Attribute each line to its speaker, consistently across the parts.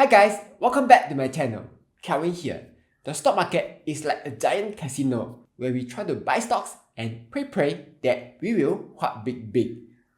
Speaker 1: Hi guys, welcome back to my channel. Kelvin here. The stock market is like a giant casino where we try to buy stocks and pray that we will whack big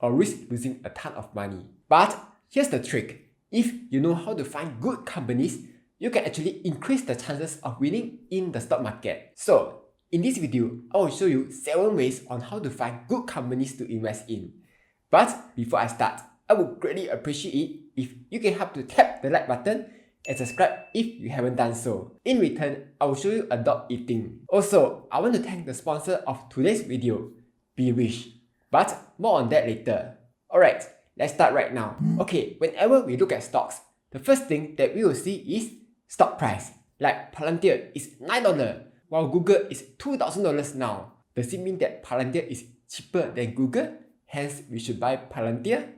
Speaker 1: or risk losing a ton of money. But here's the trick. If you know how to find good companies, you can actually increase the chances of winning in the stock market. So in this video, I will show you 7 ways on how to find good companies to invest in. But before I start, I would greatly appreciate it if you can help to tap the like button and subscribe if you haven't done so. In return, I will show you a dog eating. Also, I want to thank the sponsor of today's video, Be Rich. But more on that later. Alright, let's start right now. Okay, whenever we look at stocks, the first thing that we will see is stock price. Like Palantir is $9, while Google is $2,000 now. Does it mean that Palantir is cheaper than Google? Hence, we should buy Palantir?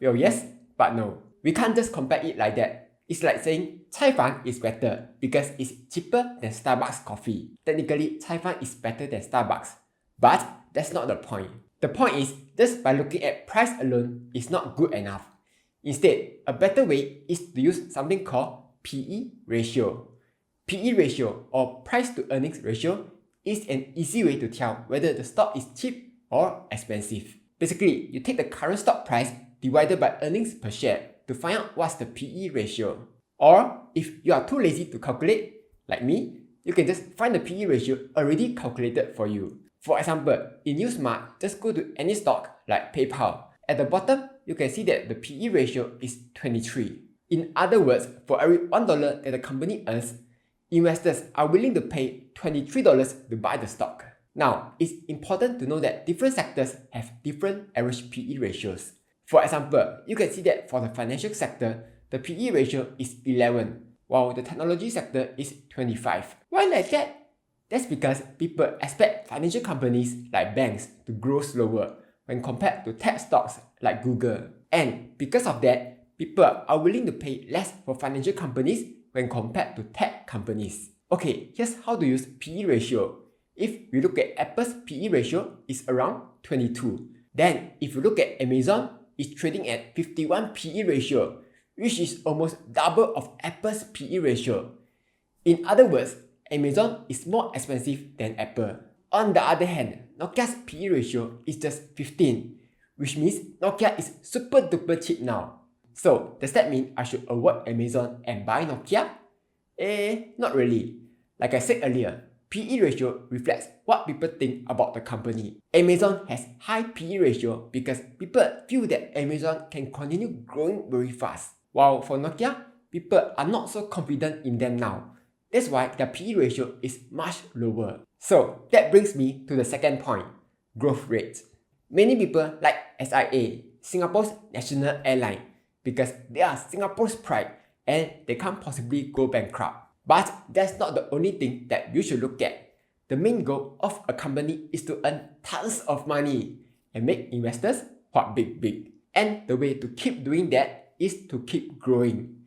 Speaker 1: Well, yes, but no. We can't just compare it like that. It's like saying Cai Fan is better because it's cheaper than Starbucks coffee. Technically, Cai Fan is better than Starbucks. But that's not the point. The point is, just by looking at price alone is not good enough. Instead, a better way is to use something called PE ratio. PE ratio, or price to earnings ratio, is an easy way to tell whether the stock is cheap or expensive. Basically, you take the current stock price divided by earnings per share to find out what's the PE ratio. Or if you are too lazy to calculate, like me, you can just find the PE ratio already calculated for you. For example, in uSmart, just go to any stock like PayPal. At the bottom, you can see that the PE ratio is 23. In other words, for every $1 that the company earns, investors are willing to pay $23 to buy the stock. Now, it's important to know that different sectors have different average PE ratios. For example, you can see that for the financial sector, the PE ratio is 11, while the technology sector is 25. Why like that? That's because people expect financial companies like banks to grow slower when compared to tech stocks like Google. And because of that, people are willing to pay less for financial companies when compared to tech companies. Okay, here's how to use PE ratio. If we look at Apple's PE ratio, it's around 22. Then, if you look at Amazon, it's trading at 51 PE ratio, which is almost double of Apple's PE ratio. In other words, Amazon is more expensive than Apple. On the other hand, Nokia's PE ratio is just 15, which means Nokia is super duper cheap now. So, does that mean I should avoid Amazon and buy Nokia? Not really. Like I said earlier, PE ratio reflects what people think about the company. Amazon has high PE ratio because people feel that Amazon can continue growing very fast. While for Nokia, people are not so confident in them now. That's why their PE ratio is much lower. So that brings me to the second point, growth rate. Many people like SIA, Singapore's national airline, because they are Singapore's pride and they can't possibly go bankrupt. But that's not the only thing that you should look at. The main goal of a company is to earn tons of money and make investors whack big. And the way to keep doing that is to keep growing.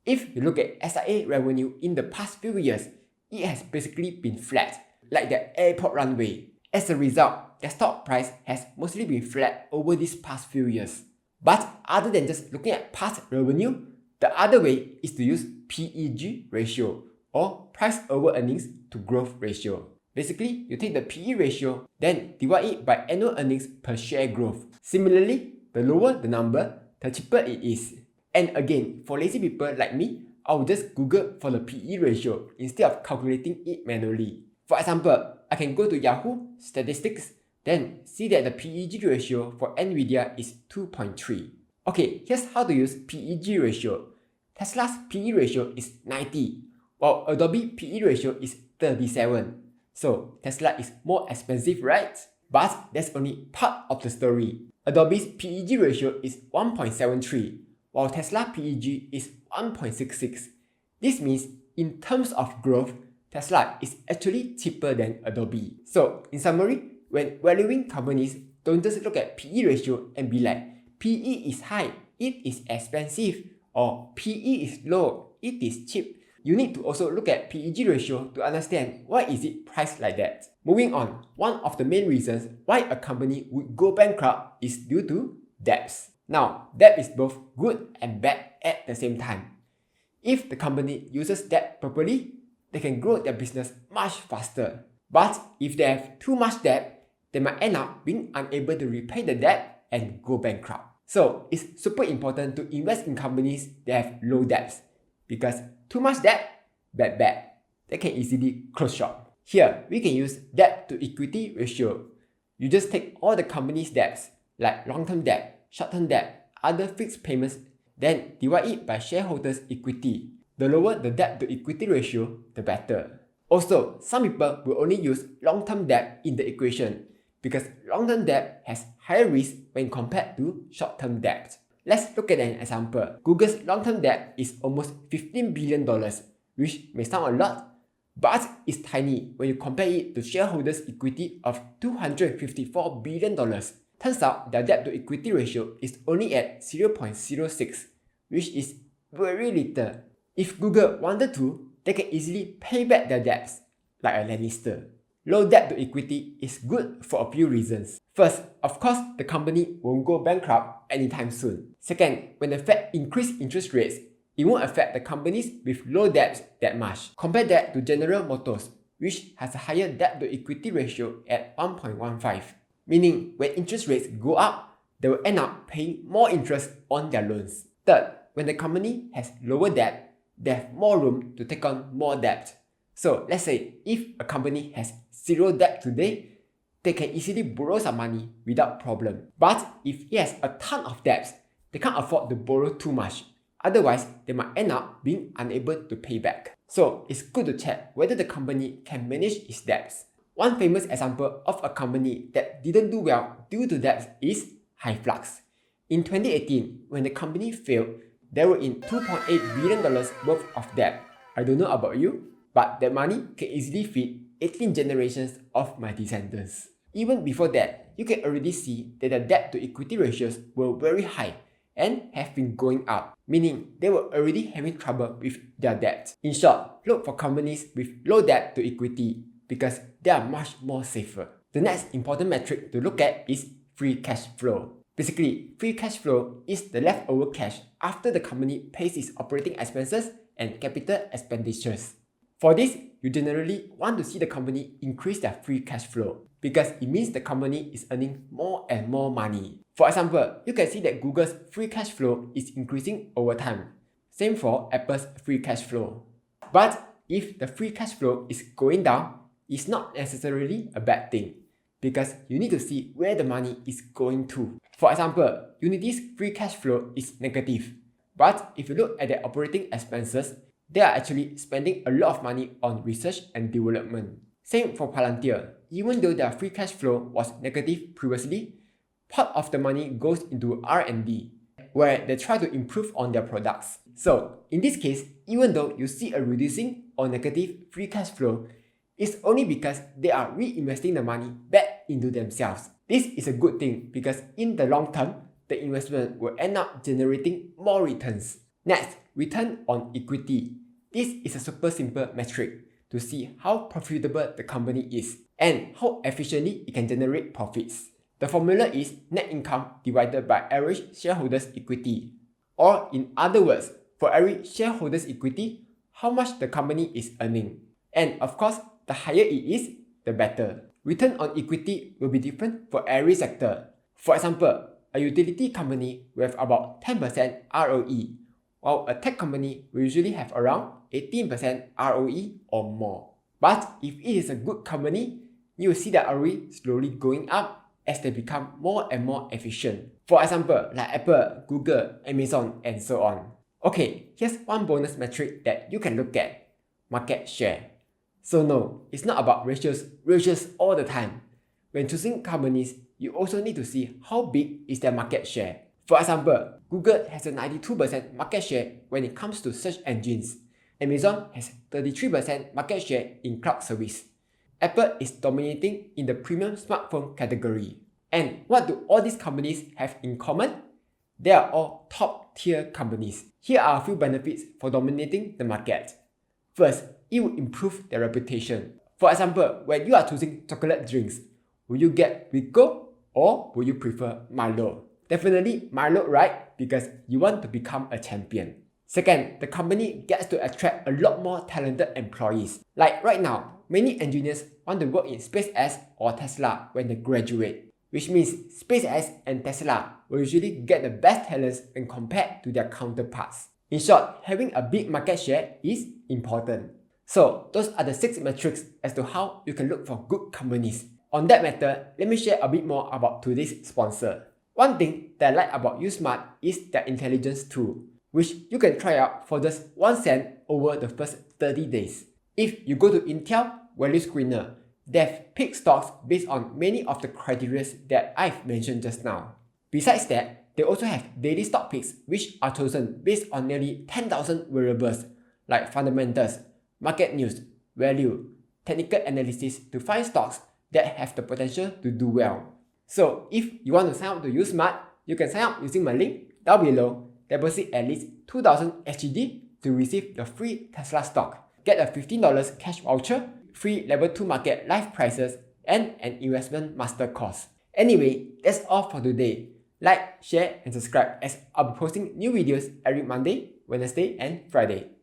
Speaker 1: If you look at SIA revenue in the past few years, it has basically been flat, like the airport runway. As a result, their stock price has mostly been flat over these past few years. But other than just looking at past revenue, the other way is to use PEG ratio, or price over earnings to growth ratio. Basically, you take the PE ratio, then divide it by annual earnings per share growth. Similarly, the lower the number, the cheaper it is. And again, for lazy people like me, I will just Google for the PE ratio instead of calculating it manually. For example, I can go to Yahoo Statistics, then see that the PEG ratio for Nvidia is 2.3. Okay, here's how to use PEG ratio. Tesla's PE ratio is 90, while Adobe PE ratio is 37. So Tesla is more expensive, right? But that's only part of the story. Adobe's PEG ratio is 1.73, while Tesla PEG is 1.66. This means in terms of growth, Tesla is actually cheaper than Adobe. So in summary, when valuing companies, don't just look at PE ratio and be like, PE is high, it is expensive, or PE is low, it is cheap. You need to also look at PEG ratio to understand why is it priced like that. Moving on, one of the main reasons why a company would go bankrupt is due to debts. Now, debt is both good and bad at the same time. If the company uses debt properly, they can grow their business much faster. But if they have too much debt, they might end up being unable to repay the debt and go bankrupt. So it's super important to invest in companies that have low debts, because too much debt, bad. They can easily close shop. Here, we can use debt to equity ratio. You just take all the company's debts, like long-term debt, short-term debt, other fixed payments, then divide it by shareholders' equity. The lower the debt to equity ratio, the better. Also, some people will only use long-term debt in the equation because long-term debt has higher risk when compared to short-term debt. Let's look at an example. Google's long-term debt is almost $15 billion, which may sound a lot, but it's tiny when you compare it to shareholders' equity of $254 billion. Turns out their debt to equity ratio is only at 0.06, which is very little. If Google wanted to, they can easily pay back their debts, like a Lannister. Low debt to equity is good for a few reasons. First, of course, the company won't go bankrupt anytime soon. Second, when the Fed increase interest rates, it won't affect the companies with low debts that much. Compare that to General Motors, which has a higher debt to equity ratio at 1.15. Meaning, when interest rates go up, they will end up paying more interest on their loans. Third, when the company has lower debt, they have more room to take on more debt. So let's say if a company has zero debt today, they can easily borrow some money without problem. But if it has a ton of debts, they can't afford to borrow too much. Otherwise, they might end up being unable to pay back. So it's good to check whether the company can manage its debts. One famous example of a company that didn't do well due to debts is Hyflux. In 2018, when the company failed, they were in $2.8 billion worth of debt. I don't know about you, but that money can easily feed 18 generations of my descendants. Even before that, you can already see that the debt to equity ratios were very high and have been going up, meaning they were already having trouble with their debt. In short, look for companies with low debt to equity because they are much more safer. The next important metric to look at is free cash flow. Basically, free cash flow is the leftover cash after the company pays its operating expenses and capital expenditures. For this, you generally want to see the company increase their free cash flow because it means the company is earning more and more money. For example, you can see that Google's free cash flow is increasing over time. Same for Apple's free cash flow. But if the free cash flow is going down, it's not necessarily a bad thing because you need to see where the money is going to. For example, Unity's free cash flow is negative. But if you look at their operating expenses, they are actually spending a lot of money on research and development. Same for Palantir. Even though their free cash flow was negative previously, part of the money goes into R&D, where they try to improve on their products. So, in this case, even though you see a reducing or negative free cash flow, it's only because they are reinvesting the money back into themselves. This is a good thing because in the long term, the investment will end up generating more returns. Next, return on equity. This is a super simple metric to see how profitable the company is and how efficiently it can generate profits. The formula is net income divided by average shareholders' equity. Or in other words, for every shareholders' equity, how much the company is earning. And of course, the higher it is, the better. Return on equity will be different for every sector. For example, a utility company will have about 10% ROE, while a tech company will usually have around 18% ROE or more. But if it is a good company, you will see the ROE slowly going up as they become more and more efficient. For example, like Apple, Google, Amazon, and so on. Okay, here's one bonus metric that you can look at: market share. So no, it's not about ratios all the time. When choosing companies, you also need to see how big is their market share. For example, Google has a 92% market share when it comes to search engines. Amazon has 33% market share in cloud service. Apple is dominating in the premium smartphone category. And what do all these companies have in common? They are all top-tier companies. Here are a few benefits for dominating the market. First, it will improve their reputation. For example, when you are choosing chocolate drinks, will you get Rico or will you prefer Milo? Definitely Milo, right? Because you want to become a champion. Second, the company gets to attract a lot more talented employees. Like right now, many engineers want to work in SpaceX or Tesla when they graduate, which means SpaceX and Tesla will usually get the best talents when compared to their counterparts. In short, having a big market share is important. So, those are the 6 metrics as to how you can look for good companies. On that matter, let me share a bit more about today's sponsor. One thing that I like about uSmart is their intelligence tool, which you can try out for just 1 cent over the first 30 days. If you go to Intel Value Screener, they have picked stocks based on many of the criteria that I've mentioned just now. Besides that, they also have daily stock picks which are chosen based on nearly 10,000 variables like fundamentals, market news, value, technical analysis to find stocks that have the potential to do well. So if you want to sign up to uSmart, you can sign up using my link down below, deposit at least 2,000 SGD to receive the free Tesla stock, get a $15 cash voucher, free level 2 market live prices, and an investment master course. Anyway, that's all for today. Like, share, and subscribe as I'll be posting new videos every Monday, Wednesday, and Friday.